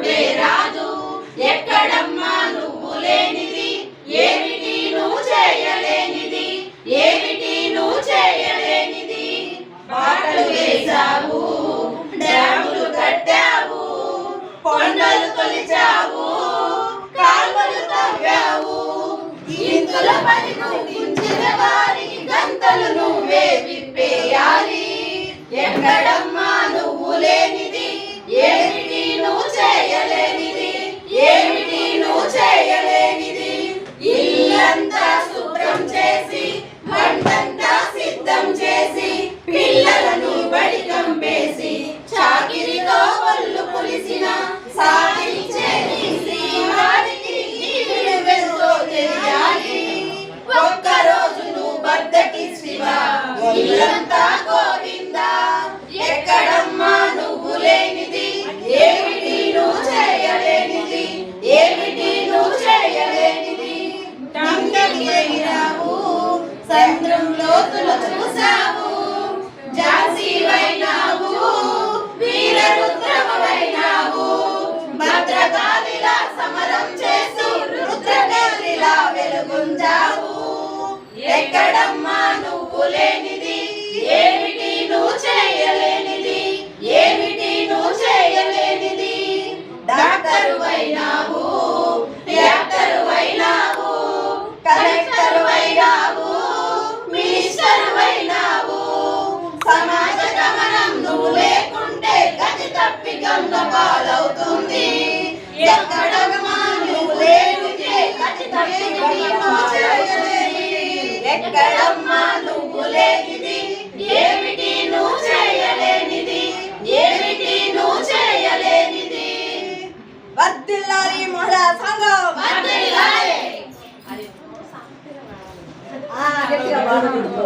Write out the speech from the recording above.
తోడే రాదు. ఎక్కడమ్మా నువ్వు లేనిది, ఏమిటి నువ్వు చేయలేనిది, ఏమిటి నువ్వు చేయలేనిది. బాటలు వేశావు, డ్యాములు కట్టావు, కొండలు తొలిచావు, కాల్వలు తవ్వావు. ఇందుల పని గుర్తించిన వారికి గంతలు నువ్వే విప్పేయాలి. ఎక్కడమ్మా నువ్వు లేనిది, ఏమిటి నువ్వు చేయలేనిది, ఏమిటి నువ్వు చేయలేనిది. ఇల్లంతా శుభ్రం చేసి, వంటంతా సిద్ధం చేసి, పిల్లలను బడి కంపేసి, చాకిరితో ఒళ్ళు పులిసిన సాధించే వారికి నీవెంతో తెలియాలి. ఒక్కరోజు నువ్వు బద్దకిస్తివా, ఇల్లంతా గోవిందా. ఎక్కడమ్మా నువ్వు లేనిది, ఏమిటి నువ్వు చేయలేనిది, ఏమిటి నువ్వు చేయలేనిది. డంకెళ్ళిరావు, సంద్రంలో చూసావు, ఝాన్సీవైనావు, వీరరుద్రమవైనావు. భద్రకాళిలా సమరం చేస్తూ రుద్రకాళిలా వెలుగుంజావు. ఎక్కడమ్మా నువ్వు లేనిది, ఏమిటి నువ్వు చేయలేనిది, ఏమిటి నువ్వు చేయలేనిది. డాక్టరు అయినావు, యాక్టరు అయినావు, కలెక్టరు అయినావు, మినిస్టరు అయినావు. సమాజ గమనం నువ్వు లేకుంటే గతి తప్పి గంగ పాలవుతుంది. ఎక్కడమ్మా నువ్వు లేనిది, గతి తప్పి గంగ చేయలేనిది. ఎక్కడమ్మా నువ్వు లేనిది, ఏమిటి నువ్వు చేయలేనిది, ఏమిటి నువ్వు చేయలేనిది. వర్ధిల్లాలి మహిళా సంఘం, వర్ధిల్లాలి. గట్టిగా పాడుకుంటూ